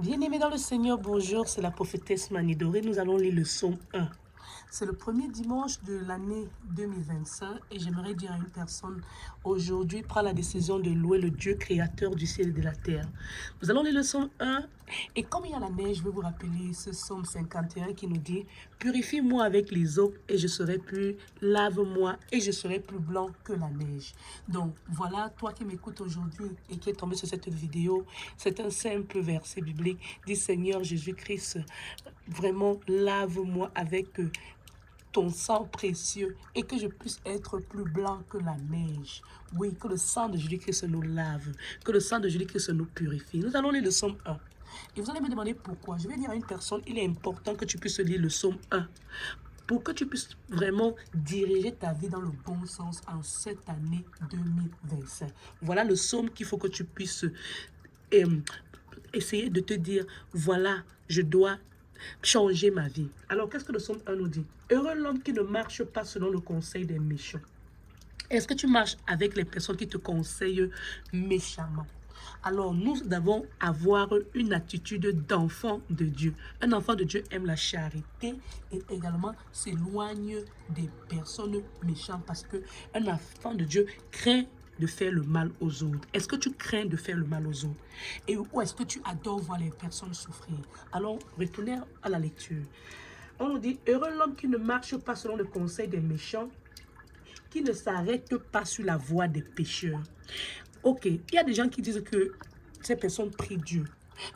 Bien-aimés dans le Seigneur, bonjour, c'est la prophétesse Manidoré. Nous allons lire le psaume 1. C'est le premier dimanche de l'année 2025 et j'aimerais dire à une personne, aujourd'hui, prends la décision de louer le Dieu créateur du ciel et de la terre. Nous allons lire le psaume 1 et comme il y a la neige, je vais vous rappeler ce psaume 51 qui nous dit, purifie-moi avec les eaux et je serai plus, lave-moi et je serai plus blanc que la neige. Donc voilà, toi qui m'écoutes aujourd'hui et qui est tombé sur cette vidéo, c'est un simple verset biblique. Dit Seigneur Jésus-Christ, vraiment lave-moi avec ton sang précieux et que je puisse être plus blanc que la neige. Oui, que le sang de Jésus-Christ nous lave, que le sang de Jésus-Christ nous purifie. Nous allons lire le psaume 1. Et vous allez me demander pourquoi. Je vais dire à une personne, il est important que tu puisses lire le psaume 1 pour que tu puisses vraiment diriger ta vie dans le bon sens en cette année 2025. Voilà le psaume qu'il faut que tu puisses essayer de te dire, voilà, je dois changer ma vie. Alors, qu'est-ce que le psaume 1 nous dit? Heureux l'homme qui ne marche pas selon le conseil des méchants. Est-ce que tu marches avec les personnes qui te conseillent méchamment? Alors, nous devons avoir une attitude d'enfant de Dieu. Un enfant de Dieu aime la charité et également s'éloigne des personnes méchantes parce qu'un enfant de Dieu craint de faire le mal aux autres. Est-ce que tu crains de faire le mal aux autres? Et ou est-ce que tu adores voir les personnes souffrir? Alors, retournez à la lecture. On nous dit, heureux l'homme qui ne marche pas selon le conseil des méchants, qui ne s'arrête pas sur la voie des pécheurs. Ok, il y a des gens qui disent que ces personnes prient Dieu,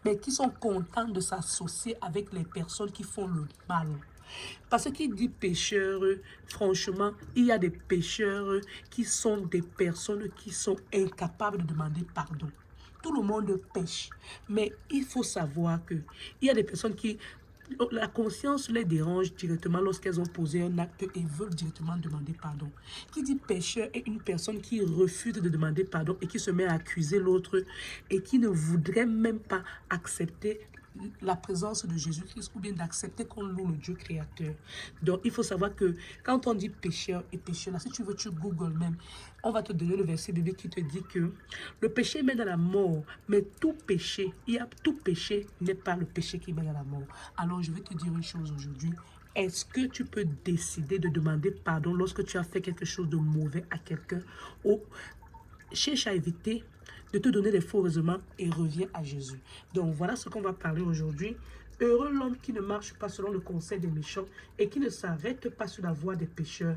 mais qui sont contents de s'associer avec les personnes qui font le mal. Parce qu'il dit pécheurs, franchement, il y a des pécheurs qui sont des personnes qui sont incapables de demander pardon. Tout le monde pêche, mais il faut savoir que il y a des personnes qui la conscience les dérange directement lorsqu'elles ont posé un acte et veulent directement demander pardon. Qui dit pécheur est une personne qui refuse de demander pardon et qui se met à accuser l'autre et qui ne voudrait même pas accepter la présence de Jésus-Christ ou bien d'accepter qu'on loue le Dieu créateur. Donc, il faut savoir que quand on dit pécheur et pécheur, là, si tu veux, tu googles même, on va te donner le verset biblique qui te dit que le péché mène à la mort, mais tout péché, tout péché n'est pas le péché qui mène à la mort. Alors, je vais te dire une chose aujourd'hui. Est-ce que tu peux décider de demander pardon lorsque tu as fait quelque chose de mauvais à quelqu'un ou cherche à éviter de te donner des faux raisonnements et reviens à Jésus. Donc voilà ce qu'on va parler aujourd'hui. Heureux l'homme qui ne marche pas selon le conseil des méchants et qui ne s'arrête pas sur la voie des pécheurs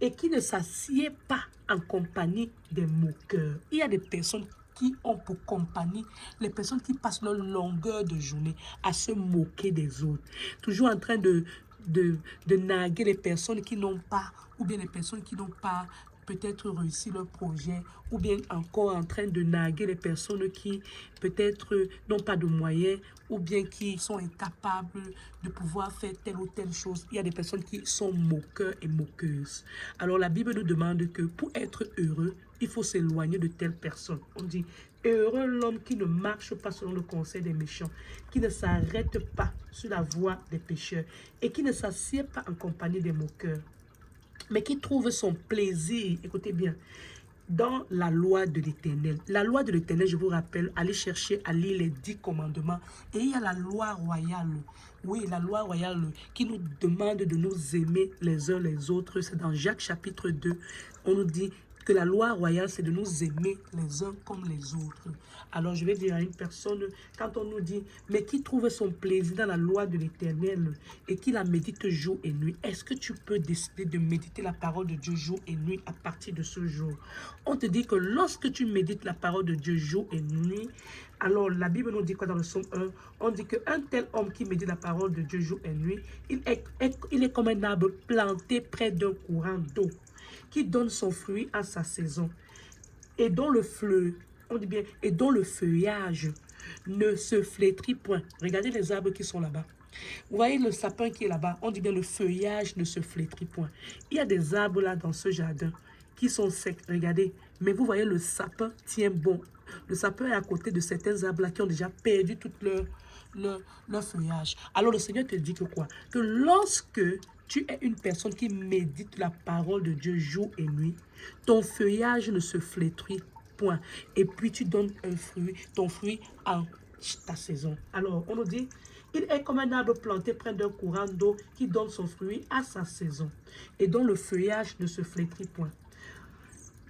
et qui ne s'assied pas en compagnie des moqueurs. Il y a des personnes qui ont pour compagnie les personnes qui passent leur longueur de journée à se moquer des autres. Toujours en train de narguer les personnes qui n'ont pas, ou bien les personnes qui n'ont pas peut-être réussi leur projet, ou bien encore en train de narguer les personnes qui peut-être n'ont pas de moyens, ou bien qui sont incapables de pouvoir faire telle ou telle chose. Il y a des personnes qui sont moqueurs et moqueuses. Alors la Bible nous demande que pour être heureux, il faut s'éloigner de telles personnes. On dit, heureux l'homme qui ne marche pas selon le conseil des méchants, qui ne s'arrête pas sur la voie des pécheurs et qui ne s'assied pas en compagnie des moqueurs, mais qui trouve son plaisir, écoutez bien, dans la loi de l'Éternel. La loi de l'Éternel, je vous rappelle, allez chercher à lire les 10 commandements. Et il y a la loi royale. Oui, la loi royale qui nous demande de nous aimer les uns les autres. C'est dans Jacques chapitre 2. On nous dit que la loi royale, c'est de nous aimer les uns comme les autres. Alors, je vais dire à une personne, quand on nous dit, mais qui trouve son plaisir dans la loi de l'Éternel et qui la médite jour et nuit, est-ce que tu peux décider de méditer la parole de Dieu jour et nuit à partir de ce jour? On te dit que lorsque tu médites la parole de Dieu jour et nuit, alors la Bible nous dit quoi dans le psaume 1? On dit qu'un tel homme qui médite la parole de Dieu jour et nuit, il est comme un arbre planté près d'un courant d'eau, qui donne son fruit à sa saison, et dont le on dit bien, et dont le feuillage ne se flétrit point. Regardez les arbres qui sont là-bas. Vous voyez le sapin qui est là-bas, on dit bien le feuillage ne se flétrit point. Il y a des arbres là dans ce jardin qui sont secs, regardez. Mais vous voyez le sapin tient bon. Le sapin est à côté de certains arbres là qui ont déjà perdu tout leur feuillage. Alors le Seigneur te dit que quoi? Que lorsque tu es une personne qui médite la parole de Dieu jour et nuit, ton feuillage ne se flétrit point. Et puis tu donnes un fruit, ton fruit ta saison. Alors, on nous dit, il est comme un arbre planté près d'un courant d'eau qui donne son fruit à sa saison et dont le feuillage ne se flétrit point.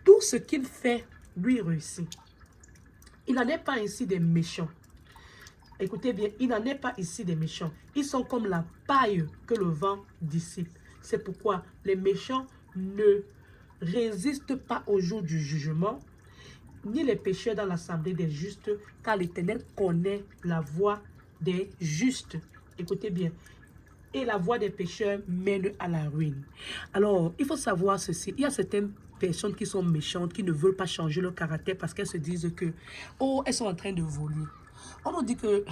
Tout ce qu'il fait lui réussit. Il n'en est pas ainsi des méchants. Écoutez bien, il n'en est pas ici des méchants. Ils sont comme la paille que le vent dissipe. C'est pourquoi les méchants ne résistent pas au jour du jugement, ni les pécheurs dans l'assemblée des justes, car l'Éternel connaît la voie des justes. Écoutez bien. Et la voie des pécheurs mène à la ruine. Alors, il faut savoir ceci. Il y a certaines personnes qui sont méchantes, qui ne veulent pas changer leur caractère parce qu'elles se disent que, oh, elles sont en train de voler. On nous dit que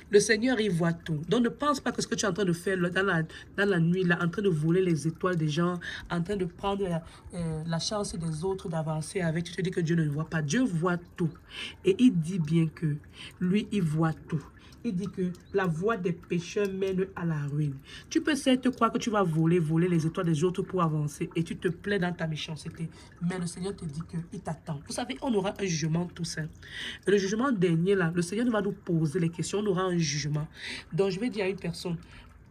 le Seigneur, il voit tout. Donc, ne pense pas que ce que tu es en train de faire dans la nuit, là, en train de voler les étoiles des gens, en train de prendre la chance des autres d'avancer avec. Tu te dis que Dieu ne voit pas. Dieu voit tout. Et il dit bien que lui, il voit tout. Il dit que la voie des pécheurs mène à la ruine. Tu peux certes croire que tu vas voler les étoiles des autres pour avancer et tu te plais dans ta méchanceté. Mais le Seigneur te dit qu'il t'attend. Vous savez, on aura un jugement tout seul. Et le jugement dernier, là, le Seigneur va nous poser les questions. On aura un jugement. Donc, je vais dire à une personne,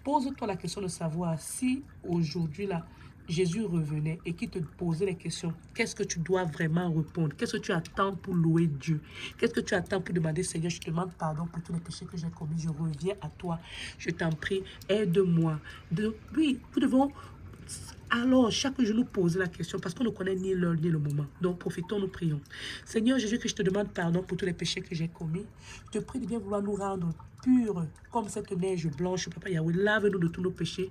pose-toi la question de savoir si aujourd'hui, là, Jésus revenait et qui te posait les questions. Qu'est-ce que tu dois vraiment répondre? Qu'est-ce que tu attends pour louer Dieu? Qu'est-ce que tu attends pour demander, Seigneur, je te demande pardon pour tous les péchés que j'ai commis. Je reviens à toi. Je t'en prie, aide-moi. Oui, nous devons... Alors, chaque jour, nous poser la question parce qu'on ne connaît ni l'heure ni le moment. Donc, profitons, nous prions. Seigneur Jésus, que je te demande pardon pour tous les péchés que j'ai commis. Je te prie de bien vouloir nous rendre purs comme cette neige blanche. Papa Yahweh, lave-nous de tous nos péchés.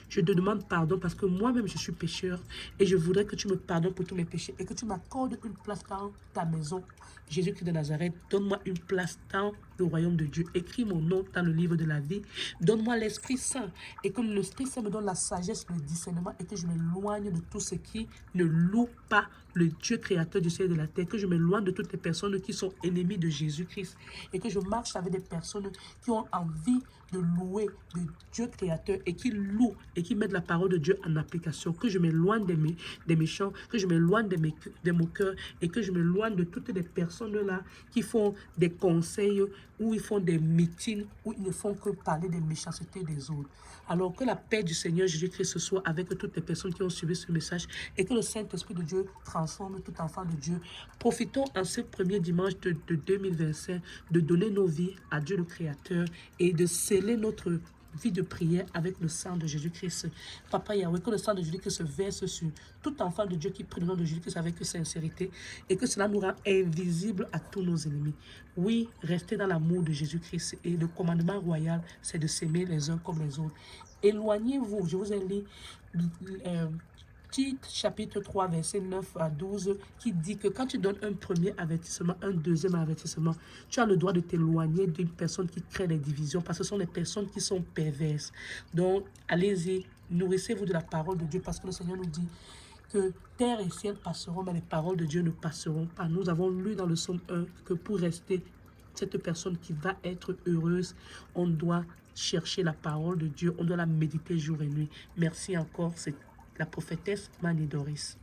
Je te demande pardon parce que moi-même, je suis pécheur et je voudrais que tu me pardonnes pour tous mes péchés et que tu m'accordes une place dans ta maison. Jésus-Christ de Nazareth, donne-moi une place dans le royaume de Dieu. Écris mon nom dans le livre de la vie. Donne-moi l'Esprit Saint et que l'Esprit Saint me donne la sagesse, le discernement et que je m'éloigne de tout ce qui ne loue pas le Dieu créateur du ciel et de la terre, que je m'éloigne de toutes les personnes qui sont ennemies de Jésus-Christ et que je marche avec des personnes qui ont envie de louer le Dieu créateur et qui louent et qui mettent la parole de Dieu en application, que je m'éloigne des méchants, que je m'éloigne des moqueurs et que je m'éloigne de toutes les personnes-là qui font des conseils où ils font des meetings, où ils ne font que parler des méchancetés des autres. Alors que la paix du Seigneur Jésus-Christ soit avec toutes les personnes qui ont suivi ce message et que le Saint-Esprit de Dieu transforme tout enfant de Dieu. Profitons en ce premier dimanche de 2025 de donner nos vies à Dieu le Créateur et de sceller notre vie de prière avec le sang de Jésus-Christ. Papa Yahweh, que le sang de Jésus-Christ se verse sur tout enfant de Dieu qui prie le nom de Jésus-Christ avec sincérité et que cela nous rend invisibles à tous nos ennemis. Oui, restez dans l'amour de Jésus-Christ et le commandement royal, c'est de s'aimer les uns comme les autres. Éloignez-vous, je vous ai lu Tite, chapitre 3, verset 9 à 12, qui dit que quand tu donnes un premier avertissement, un deuxième avertissement, tu as le droit de t'éloigner d'une personne qui crée des divisions, parce que ce sont des personnes qui sont perverses. Donc, allez-y, nourrissez-vous de la parole de Dieu, parce que le Seigneur nous dit que terre et ciel passeront, mais les paroles de Dieu ne passeront pas. Nous avons lu dans le psaume 1 que pour rester cette personne qui va être heureuse, on doit chercher la parole de Dieu, on doit la méditer jour et nuit. Merci encore, c'est la prophétesse Mani Doris.